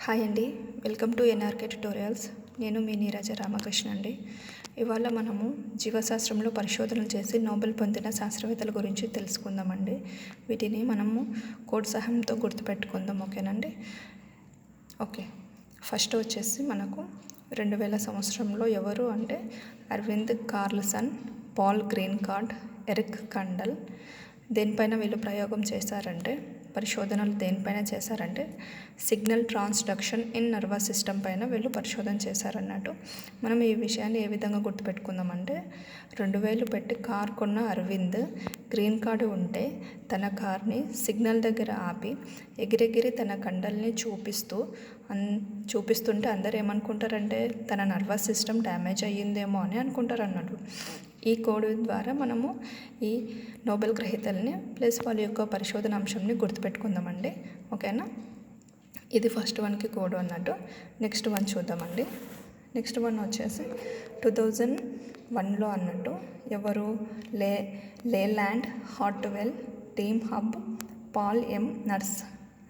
Hi అండి, welcome to NRK tutorials. నేను మీ నీరజ రామకృష్ణ అండి. ఇవాళ మనము జీవశాస్త్రంలో పరిశోధనలు చేసి నోబెల్ పొందిన శాస్త్రవేత్తల గురించి తెలుసుకుందామండి. వీటిని మనము కోడ్ సహాయంతో గుర్తుపెట్టుకుందాం, ఓకేనండి. ఓకే, ఫస్ట్ వచ్చేసి మనకు 2000 సంవత్సరంలో ఎవరు అంటే Arvid Carlsson, Paul Greengard, Eric Kandel. దేనిపైన వీళ్ళు ప్రయోగం చేశారంటే, పరిశోధనలు దేనిపైన చేశారంటే signal transduction in nervous system పైన వీళ్ళు పరిశోధన చేశారన్నట్టు. మనం ఈ విషయాన్ని ఏ విధంగా గుర్తుపెట్టుకుందామంటే, 2000 పెట్టి కార్ కొన్న అరవింద్ గ్రీన్ కార్డు ఉంటే తన కార్ని సిగ్నల్ దగ్గర ఆపి ఎగిరెగిరి తన కండల్ని చూపిస్తుంటే అందరు ఏమనుకుంటారంటే తన నర్వస్ సిస్టమ్ డ్యామేజ్ అయ్యిందేమో అని అనుకుంటారు అన్నట్టు. ఈ కోడ్ ద్వారా మనము ఈ నోబెల్ గ్రహీతల్ని ప్లస్ వాళ్ళ యొక్క పరిశోధన అంశంని గుర్తుపెట్టుకుందామండి, ఓకేనా. ఇది ఫస్ట్ వన్కి కోడ్ అన్నట్టు. నెక్స్ట్ వన్ చూద్దామండి. నెక్స్ట్ వన్ వచ్చేసి 2001లో అన్నట్టు ఎవరు లేలాండ్ హార్ట్వెల్, టీమ్ హబ్, పాల్ ఎం నర్స్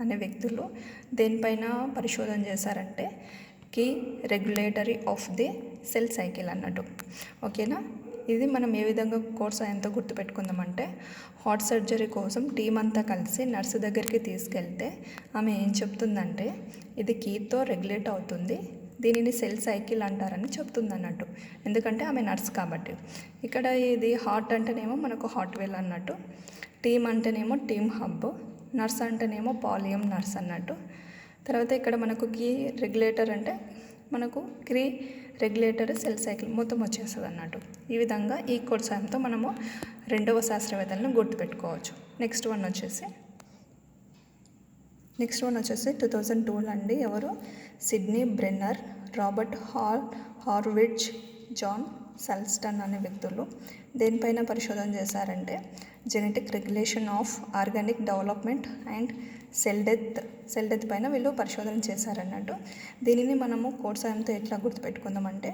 అనే వ్యక్తులు దేనిపైన పరిశోధన చేశారంటే key regulatory of the cell cycle అన్నట్టు, ఓకేనా. ఇది మనం ఏ విధంగా కోర్స్ సాయంతో గుర్తుపెట్టుకుందామంటే, హార్ట్ సర్జరీ కోసం టీం అంతా కలిసి నర్సు దగ్గరికి తీసుకెళ్తే ఆమె ఏం చెప్తుందంటే ఇది కీతో రెగ్యులేట్ అవుతుంది, దీనిని సెల్ సైకిల్ అంటారని చెప్తుంది అన్నట్టు. ఎందుకంటే ఆమె నర్స్ కాబట్టి. ఇక్కడ ఇది హార్ట్ అంటేనేమో మనకు హార్ట్వెల్ అన్నట్టు, టీమ్ అంటేనేమో టీమ్ హబ్, నర్స్ అంటేనేమో పాలియం నర్స్ అన్నట్టు. తర్వాత ఇక్కడ మనకు కీ రెగ్యులేటర్ అంటే మనకు క్రీ రెగ్యులేటర్ సెల్ సైకిల్ మొత్తం వచ్చేస్తుంది అన్నట్టు. ఈ విధంగా ఈ కోడ్ సాయంతో మనము రెండవ శాస్త్రవేత్తలను గుర్తుపెట్టుకోవచ్చు. నెక్స్ట్ వన్ వచ్చేసి 2002లో అండి ఎవరు సిడ్నీ బ్రెన్నర్, రాబర్ట్ హార్విడ్జ్, జాన్ సల్స్టన్ అనే వ్యక్తులు దేనిపైన పరిశోధన చేశారంటే genetic regulation of organic development and cell death పైన వీళ్ళు పరిశోధన చేశారన్నట్టు. దీనిని మనము కోడ్ సాయంతో ఎట్లా గుర్తుపెట్టుకుందామంటే,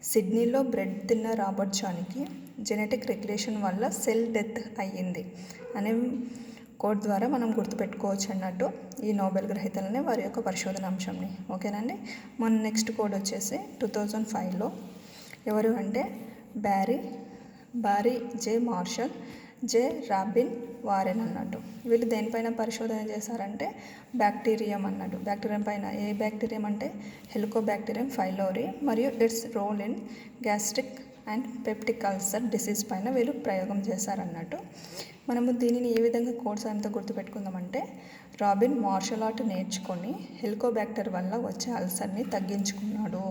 సిడ్నీలో బ్రెడ్ తిన్న రాబర్ట్ జాన్కి జెనెటిక్ రెగ్యులేషన్ వల్ల సెల్ డెత్ అయ్యింది అనే కోడ్ ద్వారా మనం గుర్తుపెట్టుకోవచ్చు అన్నట్టు ఈ నోబెల్ గ్రహీతలని వారి యొక్క పరిశోధన అంశంని, ఓకేనండి. మన నెక్స్ట్ కోడ్ వచ్చేసి 2005లో ఎవరు అంటే బారీ జే మార్షల్, జే రాబిన్ వారెన్ అన్నట్టు. వీళ్ళు దేనిపైన పరిశోధన చేశారంటే బ్యాక్టీరియం అన్నట్టు. బ్యాక్టీరియం పైన ఏ బ్యాక్టీరియం అంటే హెలికోబాక్టీరియం ఫైలోరీ మరియు it's role in gastric and peptic ulcer disease పైన వీళ్ళు ప్రయోగం చేశారన్నట్టు. మనము దీనిని ఏ విధంగా కోడ్ సాయంతో గుర్తుపెట్టుకుందామంటే, రాబిన్ మార్షల్ ఆర్ట్ నేర్చుకొని హెలికోబాక్టర్ వల్ల వచ్చే అల్సర్ని తగ్గించుకున్నాడు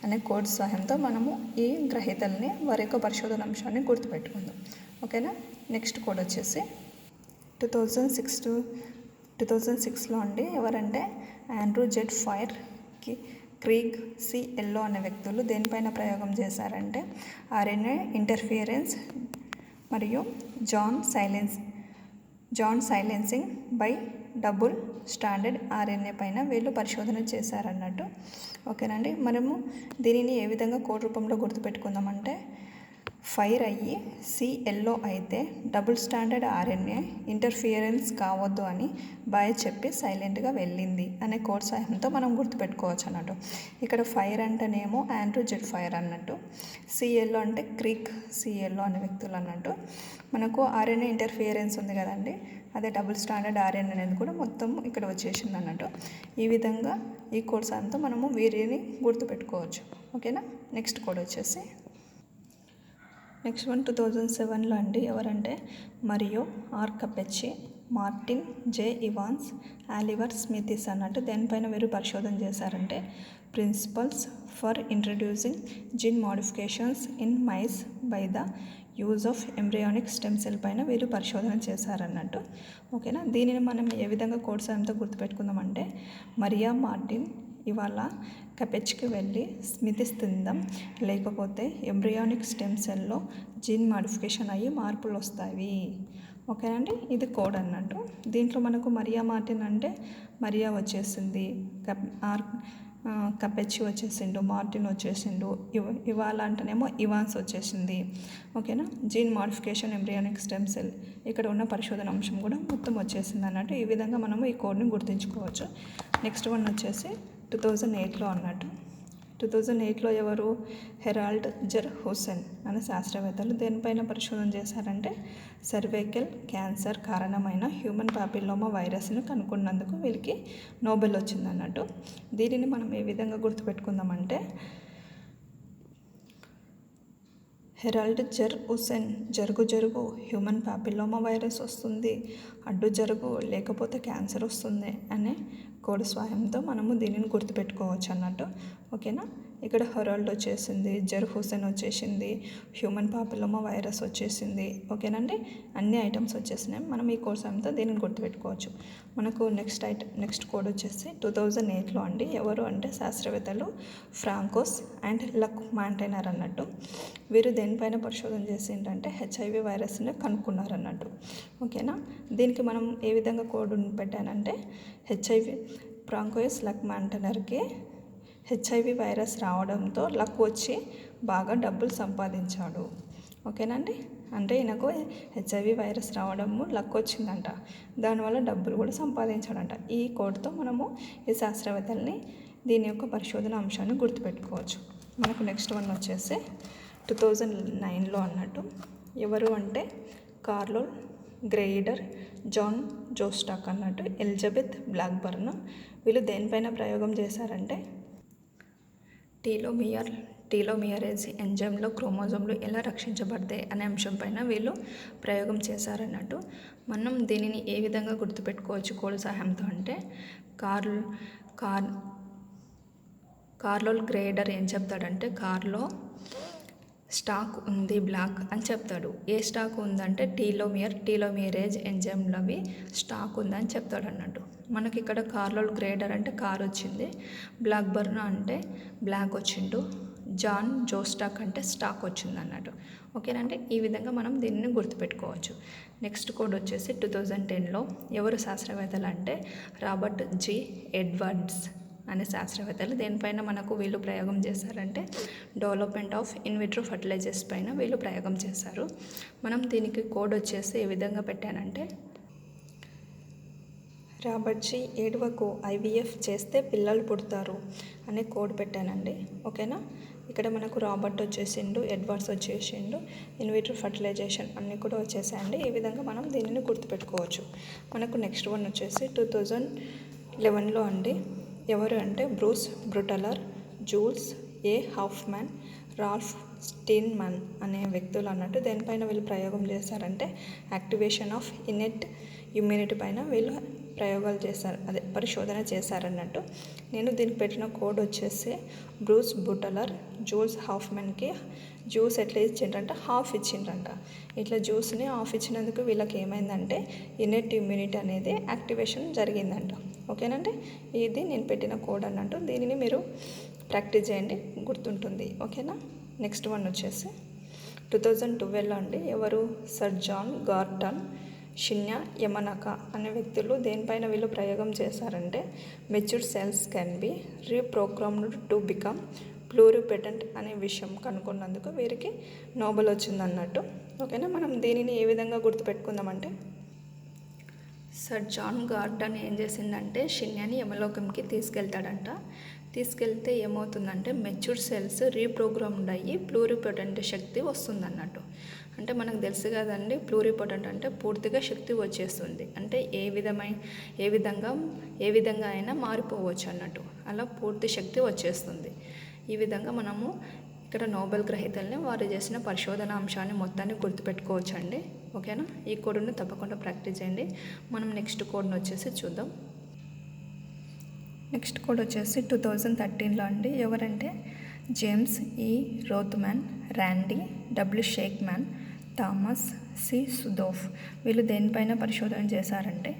అనే కోడ్ సహాయంతో మనము ఈ గ్రహీతల్ని వారి యొక్క పరిశోధన అంశాన్ని గుర్తుపెట్టుకుందాం, ఓకేనా. నెక్స్ట్ కోడ్ వచ్చేసి 2006లో అండి ఎవరంటే Andrew Z Fire, Craig C Mello అనే వ్యక్తులు దేనిపైన ప్రయోగం చేశారంటే ఆర్ఎన్ఏ ఇంటర్ఫియరెన్స్ మరియు gene silencing by double standard RNA పైన వీళ్ళు పరిశోధన చేశారన్నట్టు, ఓకేనండి. మనము దీనిని ఏ విధంగా కోడ్ రూపంలో గుర్తుపెట్టుకుందామంటే, ఫైర్ అయ్యి సిఎల్లో అయితే డబుల్ స్టాండర్డ్ ఆర్ఎన్ఏ ఇంటర్ఫియరెన్స్ కావద్దు అని బాయ్ చెప్పి సైలెంట్గా వెళ్ళింది అనే కోడ్ సహాయంతో మనం గుర్తుపెట్టుకోవచ్చు అన్నట్టు. ఇక్కడ ఫైర్ అంటేనేమో ఆండ్రూ జెడ్ ఫైర్ అన్నట్టు, సిఎల్లో అంటే క్రీక్ సిఎల్లో అనే వ్యక్తులు అన్నట్టు. మనకు ఆర్ఎన్ఏ ఇంటర్ఫియరెన్స్ ఉంది కదండి, అదే డబుల్ స్టాండర్డ్ ఆర్ఎన్ఏ అనేది కూడా మొత్తం ఇక్కడ వచ్చేసింది అన్నట్టు. ఈ విధంగా ఈ కోడ్ సహాయంతో మనము వీరిని గుర్తుపెట్టుకోవచ్చు, ఓకేనా. నెక్స్ట్ కోడ్ వచ్చేసి 2007లో అండి ఎవరంటే మరియు R Capecchi, Martin J Evans, Oliver Smithies అన్నట్టు దేనిపైన వీరు పరిశోధన చేశారంటే principles for introducing gene modifications in mice by the use of embryonic stem cell పైన వీరు పరిశోధన చేశారన్నట్టు, ఓకేనా. దీనిని మనం ఏ విధంగా కోడ్ సాయంతో గుర్తుపెట్టుకుందామంటే, మరియా మార్టిన్ ఇవాళ కపెచ్కి వెళ్ళి స్మితిస్ తిందాం, లేకపోతే ఎంబ్రియానిక్ స్టెమ్ సెల్లో జీన్ మాడిఫికేషన్ అయ్యి మార్పులు వస్తాయి, ఓకేనండి. ఇది కోడ్ అన్నట్టు. దీంట్లో మనకు మరియా మార్టిన్ అంటే మరియా వచ్చేసింది, కపెచ్చి వచ్చేసిండు, మార్టిన్ వచ్చేసిండు, ఇవాళ అంటేనేమో ఇవాన్స్ వచ్చేసింది, ఓకేనా. Gene modification embryonic stem cell ఇక్కడ ఉన్న పరిశోధన అంశం కూడా మొత్తం వచ్చేసింది అన్నట్టు. ఈ విధంగా మనము ఈ కోడ్ని గుర్తుంచుకోవచ్చు. నెక్స్ట్ వన్ వచ్చేసి 2008లో అన్నట్టు. 2008లో ఎవరు? హెరాల్డ్ జర్ హుస్సేన్ అనే శాస్త్రవేత్తలు దేనిపైన పరిశోధన చేశారంటే సర్వైకల్ క్యాన్సర్ కారణమైన హ్యూమన్ పాపిల్లోమా వైరస్ను కనుక్కున్నందుకు వీళ్ళకి నోబెల్ వచ్చింది అన్నట్టు. దీనిని మనం ఏ విధంగా గుర్తుపెట్టుకుందామంటే హెరాల్డ్ జర్ హుస్సేన్ జరుగు హ్యూమన్ పాపిల్లోమా వైరస్ వస్తుంది, అడ్డు జరుగు లేకపోతే క్యాన్సర్ వస్తుంది అనే కోడ్ సహాయంతో మనము దీనిని గుర్తుపెట్టుకోవచ్చు అన్నట్టు. ఓకేనా? ఇక్కడ హెరాల్డ్ వచ్చేసింది, జర్ హుస్సేన్ వచ్చేసింది, హ్యూమన్ పాపిల్లోమా వైరస్ వచ్చేసింది. ఓకేనండి, అన్ని ఐటమ్స్ వచ్చేసినాయి. మనం ఈ కోడ్ సహాయంతో దీనిని గుర్తుపెట్టుకోవచ్చు. మనకు నెక్స్ట్ కోడ్ వచ్చేసి 2008లో అండి. ఎవరు అంటే శాస్త్రవేత్తలు ఫ్రాంకోస్ అండ్ లక్ మాంటైనర్ అన్నట్టు. వీరు దేనిపైన పరిశోధన చేసిందంటే హెచ్ఐవి వైరస్ని కనుక్కున్నారు అన్నట్టు. ఓకేనా? దీనికి మనం ఏ విధంగా కోడ్ పెట్టానంటే హెచ్ఐవి ఫ్రాంకోస్ లక్ మాంటైనర్కి హెచ్ఐవి వైరస్ రావడంతో లక్ వచ్చి బాగా డబ్బులు సంపాదించాడు. ఓకేనండి, అంటే ఈయనకు హెచ్ఐవి వైరస్ రావడము లక్ వచ్చిందంట, దానివల్ల డబ్బులు కూడా సంపాదించాడంట. ఈ కోడ్తో మనము ఈ శాస్త్రవేత్తల్ని దీని యొక్క పరిశోధన అంశాన్ని గుర్తుపెట్టుకోవచ్చు. మనకు నెక్స్ట్ వన్ వచ్చేసి 2009లో అన్నట్టు. ఎవరు అంటే కార్లో గ్రెయిడర్, జాన్ జోస్టాక్ అన్నట్టు, ఎలిజబెత్ బ్లాక్బర్న్. వీళ్ళు దేనిపైన ప్రయోగం చేశారంటే టీలోమియరేజ్ ఎంజైమ్లో క్రోమోజోమ్లు ఎలా రక్షించబడతాయి అనే అంశంపైన వీళ్ళు ప్రయోగం చేశారన్నట్టు. మనం దీనిని ఏ విధంగా గుర్తుపెట్టుకోవచ్చు కోడ్ సహాయంతో అంటే కార్లో గ్రేడర్ ఏం చెప్తాడంటే కార్లో స్టాక్ ఉంది బ్లాక్ అని చెప్తాడు. ఏ స్టాక్ ఉందంటే టీలోమియరేజ్ ఎంజైమ్లవి స్టాక్ ఉందని చెప్తాడు అన్నట్టు. మనకి ఇక్కడ కార్లో గ్రేడర్ అంటే కార్ వచ్చింది, బ్లాక్బర్న్ అంటే బ్లాక్ వచ్చిండు, జాన్ జోస్టాక్ అంటే స్టాక్ వచ్చింది అన్నట్టు. ఓకేనండి, ఈ విధంగా మనం దీనిని గుర్తుపెట్టుకోవచ్చు. నెక్స్ట్ కోడ్ వచ్చేసి 2010లో ఎవరు శాస్త్రవేత్తలు అంటే రాబర్ట్ జి ఎడ్వర్డ్స్ అనే శాస్త్రవేత్తలు. దేనిపైన మనకు వీళ్ళు ప్రయోగం చేశారంటే డెవలప్మెంట్ ఆఫ్ ఇన్విట్రో ఫర్టిలైజర్స్ పైన వీళ్ళు ప్రయోగం చేశారు. మనం దీనికి కోడ్ వచ్చేసి ఏ విధంగా పెట్టానంటే రాబర్ట్ జి ఏడవకు ఐవీఎఫ్ చేస్తే పిల్లలు పుడతారు అనే కోడ్ పెట్టానండి. ఓకేనా? ఇక్కడ మనకు రాబర్ట్ వచ్చేసిండు, ఎడ్వర్డ్స్ వచ్చేసిండు, ఇన్విట్రో ఫర్టిలైజేషన్ అన్నీ కూడా వచ్చేసాయండి. ఈ విధంగా మనం దీనిని గుర్తుపెట్టుకోవచ్చు. మనకు నెక్స్ట్ వన్ వచ్చేసి 2011లో అండి. ఎవరు అంటే బ్రూస్ బ్రుటలర్, జూల్స్ ఏ హాఫ్మ్యాన్, రాల్ఫ్ స్టీన్మన్ అనే వ్యక్తులు అన్నట్టు. దేనిపైన వీళ్ళు ప్రయోగం చేశారంటే యాక్టివేషన్ ఆఫ్ ఇన్నెట్ ఇమ్యూనిటీ పైన వీళ్ళు ప్రయోగాలు చేశారు, పరిశోధన చేశారన్నట్టు. నేను దీనికి పెట్టిన కోడ్ వచ్చేసి బ్రూస్ బ్రుటలర్ జూల్స్ హాఫ్మ్యాన్కి జ్యూస్ ఎట్లా ఇచ్చిండ్రంట, హాఫ్ ఇచ్చిండ్రంట. ఇట్లా జ్యూస్ని హాఫ్ ఇచ్చినందుకు వీళ్ళకి ఏమైందంటే ఇన్నెట్ ఇమ్యూనిటీ అనేది యాక్టివేషన్ జరిగిందంట. ఓకేనండి, ఇది నేను పెట్టిన కోడ్ అన్నట్టు. దీనిని మీరు ప్రాక్టీస్ చేయండి, గుర్తుంటుంది. ఓకేనా? నెక్స్ట్ వన్ వచ్చేసి 2012లో అండి. ఎవరు? సర్ జాన్ గార్టన్, షిన్యా యమనకా అనే వ్యక్తులు. దేనిపైన వీళ్ళు ప్రయోగం చేశారంటే matured cells can be రీప్రోగ్రామ్డ్ to become pluripotent అనే విషయం కనుక్కున్నందుకు వీరికి నోబెల్ వచ్చింది అన్నట్టు. ఓకేనా? మనం దీనిని ఏ విధంగా గుర్తుపెట్టుకుందామంటే సర్ జాన్ గార్టన్ ఏం చేసిందంటే షిన్యాని యమలోకంకి తీసుకెళ్తాడంట. తీసుకెళ్తే ఏమవుతుందంటే మెచ్యూర్డ్ సెల్స్ రీప్రోగ్రామ్డ్ అయ్యి ప్లూరిపోటెంట్ శక్తి వస్తుందన్నట్టు. అంటే మనకు తెలుసు కదండి, ప్లూరిపోటెంట్ అంటే పూర్తిగా శక్తి వచ్చేస్తుంది, అంటే ఏ విధంగా అయినా మారిపోవచ్చు అన్నట్టు. అలా పూర్తి శక్తి వచ్చేస్తుంది. ఈ విధంగా మనము ఇక్కడ నోబెల్ గ్రహీతల్ని వారు చేసిన పరిశోధన అంశాన్ని మొత్తాన్ని గుర్తుపెట్టుకోవచ్చు అండి. ఓకేనా? ఈ కోడ్ని తప్పకుండా ప్రాక్టీస్ చేయండి. మనం నెక్స్ట్ కోడ్ని వచ్చేసి చూద్దాం. నెక్స్ట్ కోడ్ వచ్చేసి 2013లో అండి. ఎవరంటే జేమ్స్ ఈ రోత్మ్యాన్, ర్యాండీ డబ్ల్యూ షేక్మ్యాన్, థామస్ సి సుదోఫ్. వీళ్ళు దేనిపైన పరిశోధన చేశారంటే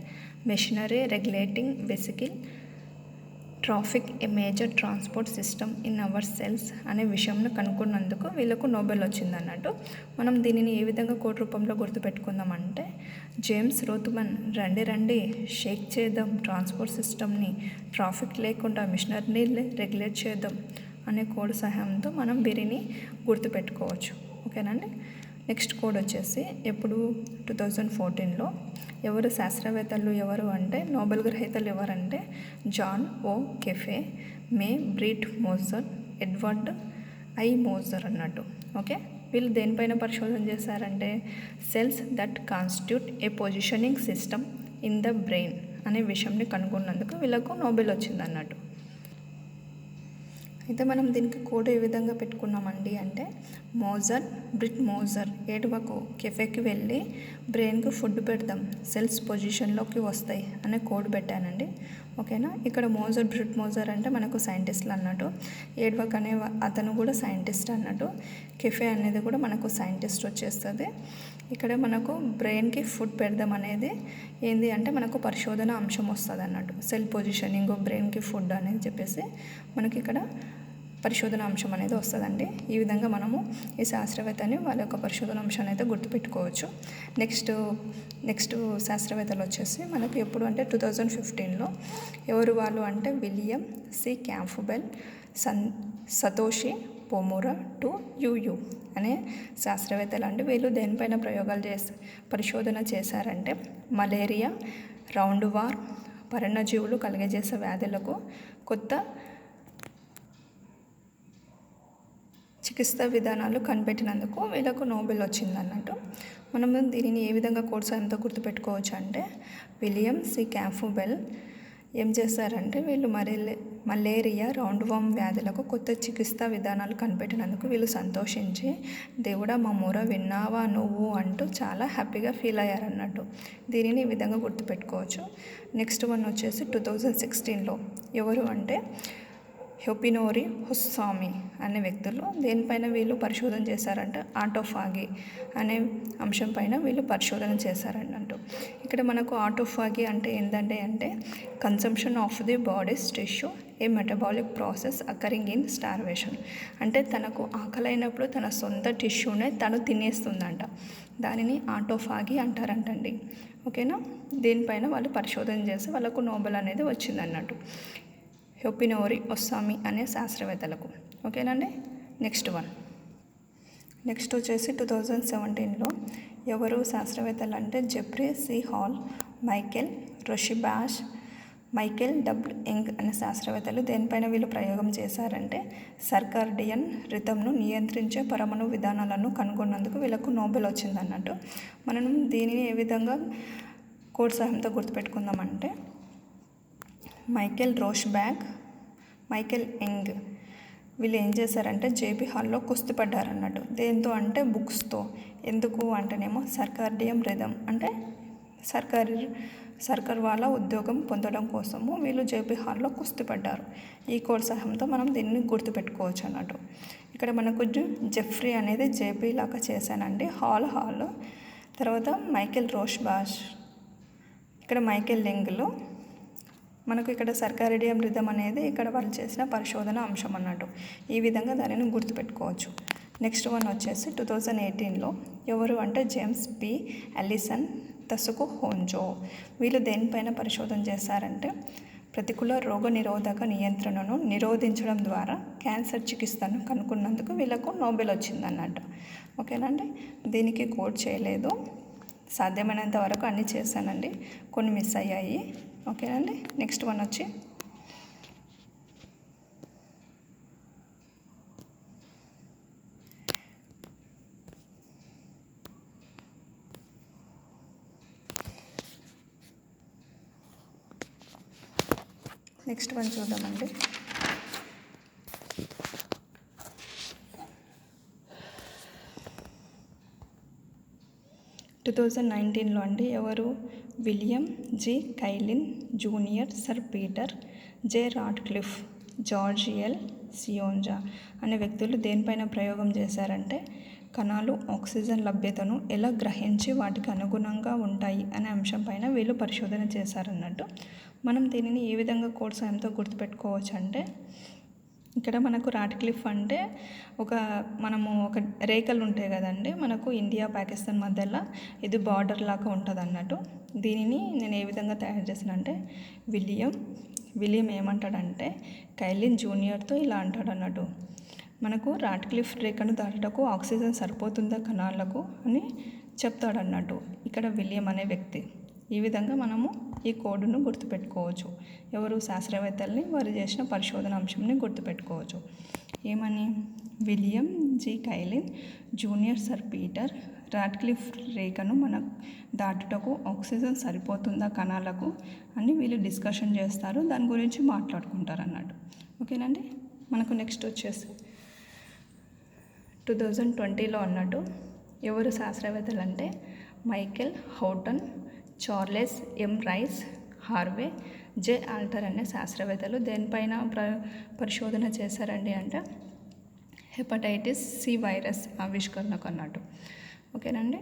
machinery regulating vesicle traffic a major transport system in our cells అనే విషయంను కనుక్కున్నందుకు వీళ్ళకు నోబెల్ వచ్చిందన్నట్టు. మనం దీనిని ఏ విధంగా కోడ్ రూపంలో గుర్తుపెట్టుకుందామంటే జేమ్స్ రోత్మ్యాన్ రండి షేక్ చేద్దాం ట్రాన్స్పోర్ట్ సిస్టమ్ని, ట్రాఫిక్ లేకుండా మిషనరీని రెగ్యులేట్ చేద్దాం అనే కోడ్ సహాయంతో మనం వీరిని గుర్తుపెట్టుకోవచ్చు. ఓకేనండి? నెక్స్ట్ కోడ్ వచ్చేసి ఎప్పుడు 2014లో ఎవరు శాస్త్రవేత్తలు ఎవరు అంటే నోబెల్ గ్రహీతలు ఎవరంటే John O'Keefe, May Britt Moser, Edvard I Moser అన్నట్టు. ఓకే, వీళ్ళు దేనిపైన పరిశోధన చేశారంటే cells that constitute a positioning system in the brain అనే విషయంని కనుగొన్నందుకు వీళ్ళకు నోబెల్ వచ్చింది అన్నట్టు. అయితే మనం దీనికి కోడ్ ఏ విధంగా పెట్టుకున్నామండి అంటే మోజర్ బ్రిట్ మోజర్ ఏడవకు, కెఫేకి వెళ్ళి బ్రెయిన్కి ఫుడ్ పెడదాం, సెల్స్ పొజిషన్లోకి వస్తాయి అనే కోడ్ పెట్టానండి. ఓకేనా, ఇక్కడ మోజర్ బ్రిట్ మోజర్ అంటే మనకు సైంటిస్టులు అన్నట్టు, ఏడవక్ అనే అతను కూడా సైంటిస్ట్ అన్నట్టు, కెఫే అనేది కూడా మనకు సైంటిస్ట్ వచ్చేస్తుంది. ఇక్కడ మనకు బ్రెయిన్కి ఫుడ్ పెడదాం అనేది ఏంది అంటే మనకు పరిశోధన అంశం వస్తుంది అన్నట్టు. సెల్ పొజిషనింగ్, బ్రెయిన్కి ఫుడ్ అనేది చెప్పేసి మనకి ఇక్కడ పరిశోధన అంశం అనేది వస్తుందండి. ఈ విధంగా మనము ఈ శాస్త్రవేత్తని వాళ్ళ యొక్క పరిశోధన అంశాన్ని అయితే గుర్తుపెట్టుకోవచ్చు. నెక్స్ట్ శాస్త్రవేత్తలు వచ్చేసి మనకు ఎప్పుడు అంటే 2015లో ఎవరు వాళ్ళు అంటే William C Campbell, Satoshi Omura Tu Youyou అనే శాస్త్రవేత్తలు అండి. వీళ్ళు దేనిపైన ప్రయోగాలు పరిశోధన చేశారంటే మలేరియా, రౌండ్ వార్, పర్ణజీవులు కలిగజేసే వ్యాధులకు కొత్త చికిత్సా విధానాలు కనిపెట్టినందుకు వీళ్ళకు నోబెల్ వచ్చింది అన్నట్టు. మనం దీనిని ఏ విధంగా కోడ్ సాయంతో గుర్తుపెట్టుకోవచ్చు అంటే విలియం సి క్యాంప్బెల్ ఏం చేశారంటే వీళ్ళు మలేరియా, రౌండ్ వామ్ వ్యాధులకు కొత్త చికిత్సా విధానాలు కనిపెట్టినందుకు వీళ్ళు సంతోషించి దేవుడా మా మొర విన్నావా నువ్వు అంటూ చాలా హ్యాపీగా ఫీల్ అయ్యారన్నట్టు. దీనిని ఈ విధంగా గుర్తుపెట్టుకోవచ్చు. నెక్స్ట్ వన్ వచ్చేసి 2016లో ఎవరు అంటే హ్యోపినోరి హుస్సామి అనే వ్యక్తులు దేనిపైన వీళ్ళు పరిశోధన చేశారంటే ఆటోఫాగి అనే అంశం పైన వీళ్ళు పరిశోధన చేశారన్నట్టు. ఇక్కడ మనకు ఆటోఫాగి అంటే ఏంటంటే consumption of the bodies tissue A metabolic process occurring in starvation. అంటే తనకు ఆకలైనప్పుడు తన సొంత టిష్యూనే తను తినేస్తుందంట, దానిని ఆటోఫాగి అంటారంటండి. ఓకేనా, దీనిపైన వాళ్ళు పరిశోధన చేసి వాళ్ళకు నోబెల్ అనేది వచ్చిందన్నట్టు హ్యోపినోరి హుస్సామి అనే శాస్త్రవేత్తలకు. ఓకేనండి. నెక్స్ట్ వచ్చేసి 2017లో ఎవరు శాస్త్రవేత్తలు అంటే Jeffrey C Hall, Michael Rosbash, Michael W Young అనే శాస్త్రవేత్తలు దేనిపైన వీళ్ళు ప్రయోగం చేశారంటే సర్కాడియన్ రిథమ్ను నియంత్రించే పరమాణు విధానాలను కనుగొన్నందుకు వీళ్ళకు నోబెల్ వచ్చిందన్నట్టు. మనం దీనిని ఏ విధంగా కోడ్ సహాయంతో గుర్తుపెట్టుకుందామంటే మైకెల్ రోష్బ్యాక్, మైకెల్ యంగ్ వీళ్ళు ఏం చేశారంటే జేబీ హాల్లో కుస్తీ పడ్డారన్నట్టు. దేంతో అంటే బుక్స్తో. ఎందుకు అంటేనేమో సర్కాడియం రిథమ్ అంటే సర్కార్ వాళ్ళ ఉద్యోగం పొందడం కోసము వీళ్ళు జేబీ హాల్లో కుస్తీ పడ్డారు. ఈ కోడ్ సహాయంతో మనం దీన్ని గుర్తుపెట్టుకోవచ్చు అన్నట్టు. ఇక్కడ మనకు జెఫ్రీ అనేది జేబీ లాగా చేశానండి, హాల్. తర్వాత మైకెల్ రోష్బాష్, ఇక్కడ మైకెల్ యంగ్లో మనకు ఇక్కడ సర్కాడియం రిథమ్ అనేది ఇక్కడ వాళ్ళు చేసిన పరిశోధన అంశం అన్నట్టు. ఈ విధంగా దానిని గుర్తుపెట్టుకోవచ్చు. నెక్స్ట్ వన్ వచ్చేసి 2018లో ఎవరు అంటే జేమ్స్ పి అలిసన్, తసుకు హోంజో వీళ్ళు దేనిపైన పరిశోధన చేశారంటే ప్రతికూల రోగ నిరోధక నియంత్రణను నిరోధించడం ద్వారా క్యాన్సర్ చికిత్సను కనుక్కున్నందుకు వీళ్ళకు నోబెల్ వచ్చిందన్నట్టు. ఓకేనండి, దీనికి కోడ్ చేయలేదు, సాధ్యమైనంత వరకు అన్నీ చేశానండి, కొన్ని మిస్ అయ్యాయి. ఓకేనండి. నెక్స్ట్ వన్ వచ్చి చూద్దామండి. 2019లో అండి ఎవరు William G Kaelin Junior, Sir Peter J Ratcliffe, George L Semenza అనే వ్యక్తులు దేనిపైన ప్రయోగం చేశారంటే కణాలు ఆక్సిజన్ లభ్యతను ఎలా గ్రహించి వాటికి అనుగుణంగా ఉంటాయి అనే అంశం పైన వీళ్ళు పరిశోధన చేశారన్నట్టు. మనం దీనిని ఏ విధంగా కోడ్ సాయంతో గుర్తుపెట్టుకోవచ్చు అంటే ఇక్కడ మనకు రాడ్క్లిఫ్ అంటే మనము ఒక రేఖలు ఉంటాయి కదండి మనకు ఇండియా పాకిస్తాన్ మధ్యలో, ఇది బార్డర్ లాగా ఉంటుంది అన్నట్టు. దీనిని నేను ఏ విధంగా తయారు చేశానంటే విలియం ఏమంటాడంటే కైలిన్ జూనియర్తో ఇలా అంటాడు అన్నట్టు, మనకు రాట్క్లిఫ్ రేఖను దాటుటకు ఆక్సిజన్ సరిపోతుందా కణాలకు అని చెప్తాడన్నట్టు ఇక్కడ విలియం అనే వ్యక్తి. ఈ విధంగా మనము ఈ కోడ్ను గుర్తుపెట్టుకోవచ్చు. ఎవరు శాస్త్రవేత్తల్ని వారు చేసిన పరిశోధన అంశంని గుర్తుపెట్టుకోవచ్చు. ఏమని? William G Kaelin Junior Sir Peter Ratcliffe రేఖను దాటుటకు ఆక్సిజన్ సరిపోతుందా కణాలకు అని వీళ్ళు డిస్కషన్ చేస్తారు, దాని గురించి మాట్లాడుకుంటారు అన్నట్టు. ఓకేనండి. మనకు నెక్స్ట్ వచ్చేసి 2020లో అన్నట్టు ఎవరు శాస్త్రవేత్తలు అంటే మైకెల్ హౌటన్, చార్లెస్ ఎం రైస్, హార్వే జే ఆల్టర్ అనే శాస్త్రవేత్తలు దేనిపైన పరిశోధన చేశారండి అంటే హెపటైటిస్ సి వైరస్ ఆవిష్కరణకు అన్నట్టు. ఓకేనండి.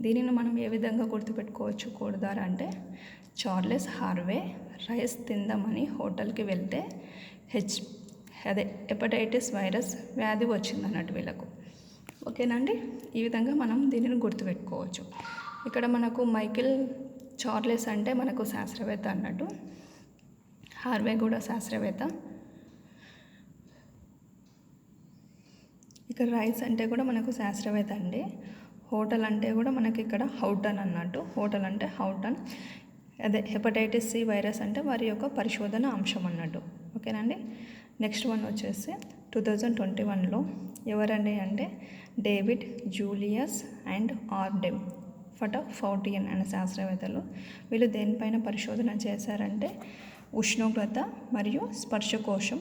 దీనిని మనం ఏ విధంగా గుర్తుపెట్టుకోవచ్చు కోడ్ ద్వారా అంటే చార్లెస్ హార్వే రైస్ తిందామని హోటల్కి వెళ్తే హెపటైటిస్ వైరస్ వ్యాధి వచ్చిందన్నట్టు వీళ్ళకు. ఓకేనండి. ఈ విధంగా మనం దీనిని గుర్తుపెట్టుకోవచ్చు. ఇక్కడ మనకు మైకెల్ చార్లెస్ అంటే మనకు శాస్త్రవేత్త అన్నట్టు, హార్వే కూడా శాస్త్రవేత్త. ఇక్కడ రైస్ అంటే కూడా మనకు శాస్త్రవేత్త అండి. హోటల్ అంటే కూడా మనకి ఇక్కడ హౌటన్ అన్నట్టు, హోటల్ అంటే హౌటన్. హెపటైటిస్ సి వైరస్ అంటే వారి యొక్క పరిశోధన అంశం అన్నట్టు. ఓకేనండి. నెక్స్ట్ వన్ వచ్చేసి 2021లో ఎవరండి అంటే డేవిడ్ జూలియస్ అండ్ ఆర్డెమ్ ఫౌటియన్ అనే శాస్త్రవేత్తలు. వీళ్ళు దేనిపైన పరిశోధన చేశారంటే ఉష్ణోగ్రత మరియు స్పర్శకోశం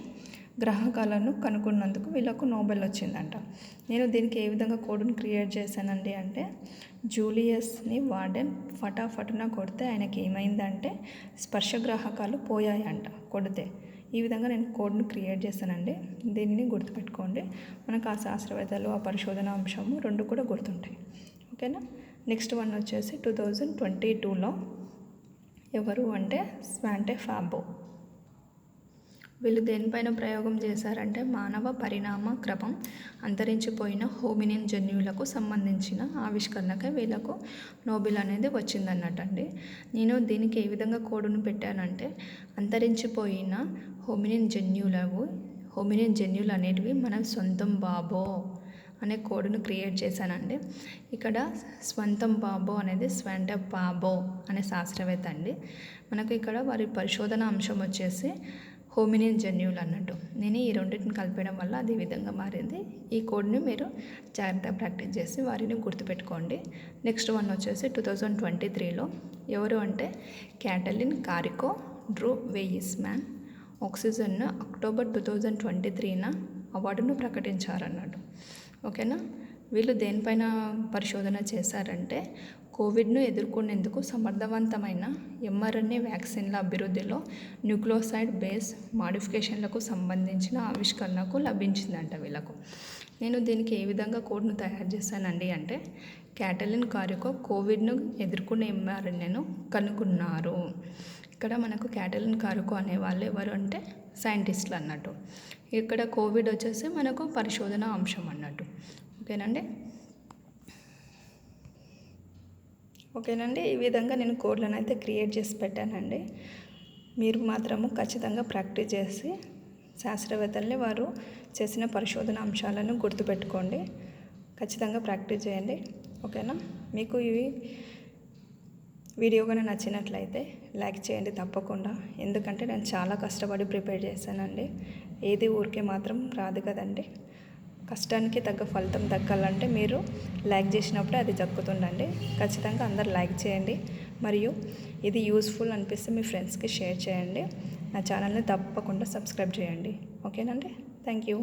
గ్రాహకాలను కనుక్కున్నందుకు వీళ్ళకు నోబెల్ వచ్చిందంట. నేను దీనికి ఏ విధంగా కోడ్ని క్రియేట్ చేశానండి అంటే జూలియస్ని వార్డెన్ ఫటాఫటున కొడితే ఆయనకి ఏమైందంటే స్పర్శగ్రాహకాలు పోయాయంట కొడితే. ఈ విధంగా నేను కోడ్ని క్రియేట్ చేశానండి. దీనిని గుర్తుపెట్టుకోండి. మనకు ఆ శాస్త్రవేత్తలు ఆ పరిశోధన అంశము రెండు కూడా గుర్తుంటాయి. ఓకేనా. నెక్స్ట్ వన్ వచ్చేసి 2022లో ఎవరు అంటే స్వాంటే ఫాబో. వీళ్ళు దేనిపైన ప్రయోగం చేశారంటే మానవ పరిణామ క్రమం అంతరించిపోయిన హోమినిన్ జన్యువులకు సంబంధించిన ఆవిష్కరణకే వీళ్ళకు నోబెల్ అనేది వచ్చిందన్నట్టండి. నేను దీనికి ఏ విధంగా కోడ్ను పెట్టానంటే అంతరించిపోయిన హోమినిన్ జన్యువులు అనేటివి మన సొంతం బాబో అనే కోడ్ను క్రియేట్ చేశానండి. ఇక్కడ స్వంతం బాబో అనేది స్వాంటే ఫాబో అనే శాస్త్రవేత్త అండి. మనకు ఇక్కడ వారి పరిశోధన అంశం వచ్చేసి హోమినిన్ జన్యువులు అన్నట్టు. నేను ఈ రెండింటిని కలిపడం వల్ల అది ఈ విధంగా మారింది. ఈ కోడ్ని మీరు జాగ్రత్తగా ప్రాక్టీస్ చేసి వారిని గుర్తుపెట్టుకోండి. నెక్స్ట్ వన్ వచ్చేసి 2023లో ఎవరు అంటే క్యాటలిన్ కారికో డ్రూ వెయిస్మాన్ ఆక్సిజన్ను అక్టోబర్ 2023న అవార్డును ప్రకటించారన్నట్టు. ఓకేనా. వీళ్ళు దేనిపైన పరిశోధన చేశారంటే కోవిడ్ను ఎదుర్కొనేందుకు సమర్థవంతమైన mRNA వ్యాక్సిన్ల అభివృద్ధిలో న్యూక్లియోసైడ్ బేస్ మాడిఫికేషన్లకు సంబంధించిన ఆవిష్కరణకు లభించిందంట వీళ్ళకు. నేను దీనికి ఏ విధంగా కోడ్ను తయారు చేశానండి అంటే క్యాటలిన్ కారికో కోవిడ్ను ఎదుర్కొనే mRNAను కనుగొన్నారు. ఇక్కడ మనకు క్యాటలిన్ కారికో అనేవాళ్ళు ఎవరు అంటే సైంటిస్టులు అన్నట్టు. ఇక్కడ కోవిడ్ వచ్చేసి మనకు పరిశోధన అంశం అన్నట్టు. ఓకేనండి. ఈ విధంగా నేను కోడ్లను అయితే క్రియేట్ చేసి పెట్టానండి. మీరు మాత్రము ఖచ్చితంగా ప్రాక్టీస్ చేసి శాస్త్రవేత్తల్ని వారు చేసిన పరిశోధన అంశాలను గుర్తుపెట్టుకోండి. ఖచ్చితంగా ప్రాక్టీస్ చేయండి. ఓకేనా. మీకు ఈ వీడియో కానీ నచ్చినట్లయితే లైక్ చేయండి తప్పకుండా. ఎందుకంటే నేను చాలా కష్టపడి ప్రిపేర్ చేశానండి. ఏది ఊరికే మాత్రం రాదు కదండి. కష్టానికి తగ్గ ఫలితం దక్కాలంటే మీరు లైక్ చేసినప్పుడే అది దక్కుతుందండి. ఖచ్చితంగా అందరు లైక్ చేయండి. మరియు ఇది యూస్ఫుల్ అనిపిస్తే మీ ఫ్రెండ్స్కి షేర్ చేయండి. నా ఛానల్ని తప్పకుండా సబ్స్క్రైబ్ చేయండి. ఓకేనండి. Thank you.